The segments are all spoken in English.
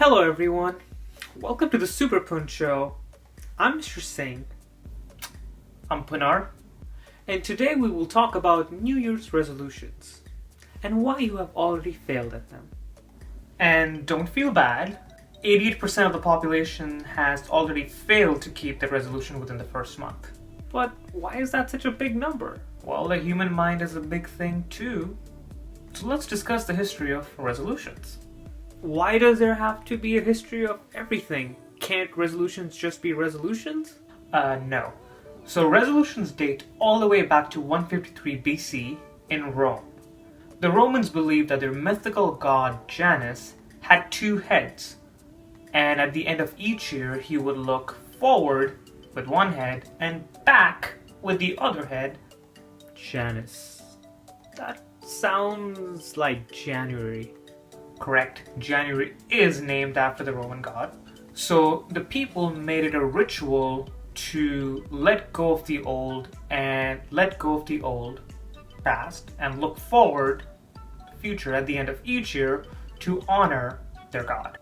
Hello everyone, welcome to the Super Pun Show. I'm Mr. Singh. I'm Punar. And today we will talk about New Year's resolutions and why you have already failed at them. And don't feel bad, 88% of the population has already failed to keep their resolution within the first month. But why is that such a big number? Well, the human mind is a big thing too. So let's discuss the history of resolutions. Why does there have to be a history of everything? Can't resolutions just be resolutions? No. So resolutions date all the way back to 153 BC in Rome. The Romans believed that their mythical god Janus had two heads, and at the end of each year he would look forward with one head and back with the other head. Janus. That sounds like January. Correct, January is named after the Roman god. So the people made it a ritual to let go of the old past and look forward to the future at the end of each year to honor their god.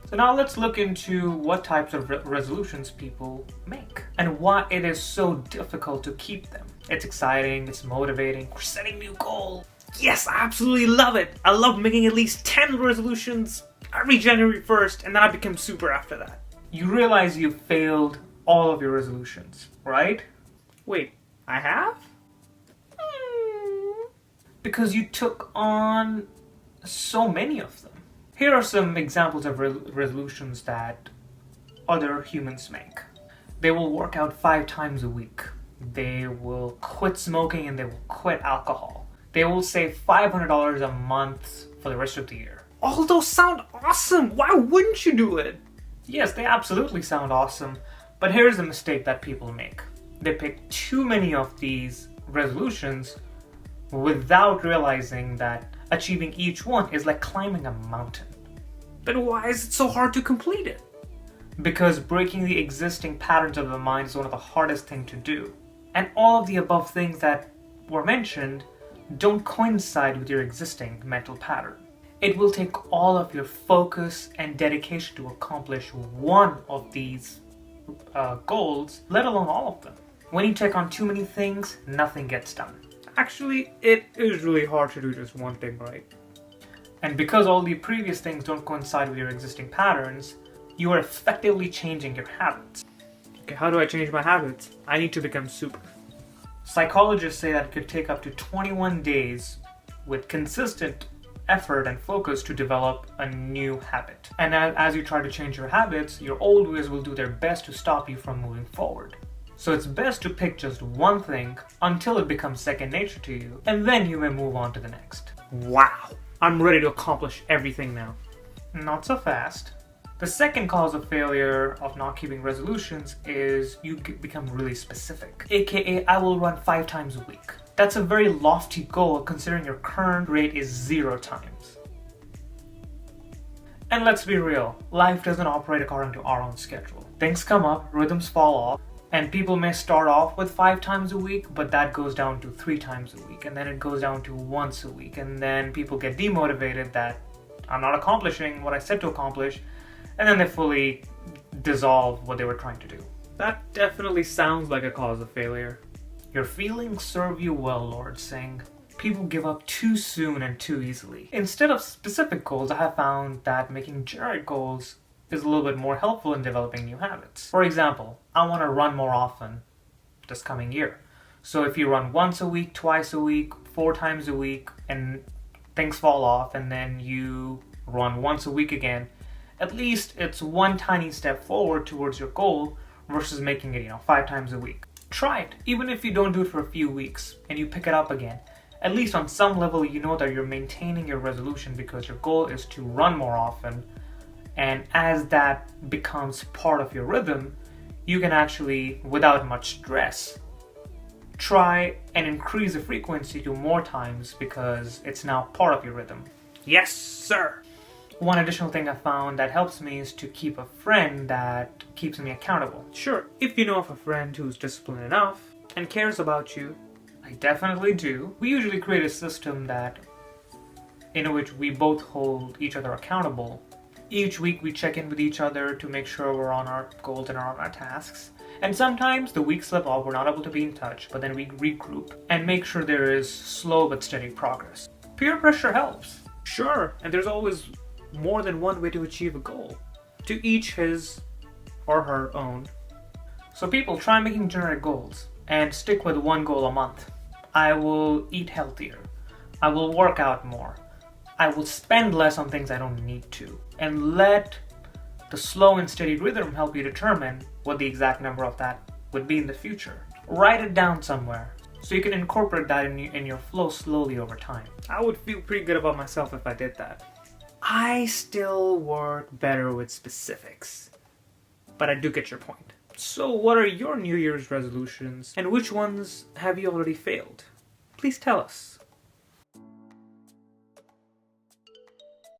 So now let's look into what types of resolutions people make and why it is so difficult to keep them. It's exciting, it's motivating, we're setting new goals. Yes, I absolutely love it. I love making at least 10 resolutions every January 1st, and then I become super after that. You realize you failed all of your resolutions, right? Wait, I have? Because you took on so many of them. Here are some examples of resolutions that other humans make. They will work out 5 times a week. They will quit smoking and they will quit alcohol. They will save $500 a month for the rest of the year. All those sound awesome! Why wouldn't you do it? Yes, they absolutely sound awesome, but here's the mistake that people make. They pick too many of these resolutions without realizing that achieving each one is like climbing a mountain. Then why is it so hard to complete it? Because breaking the existing patterns of the mind is one of the hardest things to do. And all of the above things that were mentioned don't coincide with your existing mental pattern. It will take all of your focus and dedication to accomplish one of these goals, let alone all of them. When you take on too many things, nothing gets done. Actually, it is really hard to do just one thing right. And because all the previous things don't coincide with your existing patterns, you are effectively changing your habits. Okay, how do I change my habits? I need to become super. Psychologists say that it could take up to 21 days with consistent effort and focus to develop a new habit. And as you try to change your habits, your old ways will do their best to stop you from moving forward. So it's best to pick just one thing until it becomes second nature to you, and then you may move on to the next. Wow, I'm ready to accomplish everything now. Not so fast. The second cause of failure of not keeping resolutions is you become really specific. AKA, I will run 5 times a week. That's a very lofty goal considering your current rate is 0 times. And let's be real, life doesn't operate according to our own schedule. Things come up, rhythms fall off, and people may start off with 5 times a week, but that goes down to 3 times a week, and then it goes down to once a week, and then people get demotivated that I'm not accomplishing what I said to accomplish, and then they fully dissolve what they were trying to do. That definitely sounds like a cause of failure. Your feelings serve you well, Lord Singh. People give up too soon and too easily. Instead of specific goals, I have found that making generic goals is a little bit more helpful in developing new habits. For example, I want to run more often this coming year. So if you run once a week, twice a week, 4 times a week, and things fall off, and then you run once a week again, at least it's one tiny step forward towards your goal versus making it, 5 times a week. Try it, even if you don't do it for a few weeks and you pick it up again. At least on some level you know that you're maintaining your resolution because your goal is to run more often, and as that becomes part of your rhythm, you can actually, without much stress, try and increase the frequency to more times because it's now part of your rhythm. Yes, sir! One additional thing I found that helps me is to keep a friend that keeps me accountable. Sure, if you know of a friend who's disciplined enough and cares about you. I definitely do. We usually create a system that in which we both hold each other accountable. Each week we check in with each other to make sure we're on our goals and on our tasks. And sometimes the weeks slip off, we're not able to be in touch, but then we regroup and make sure there is slow but steady progress. Peer pressure helps. Sure, and there's always more than one way to achieve a goal. To each his or her own. So people, try making generic goals and stick with one goal a month. I will eat healthier. I will work out more. I will spend less on things I don't need to. And let the slow and steady rhythm help you determine what the exact number of that would be in the future. Write it down somewhere so you can incorporate that in your flow slowly over time. I would feel pretty good about myself if I did that. I still work better with specifics, but I do get your point. So what are your New Year's resolutions, and which ones have you already failed? Please tell us.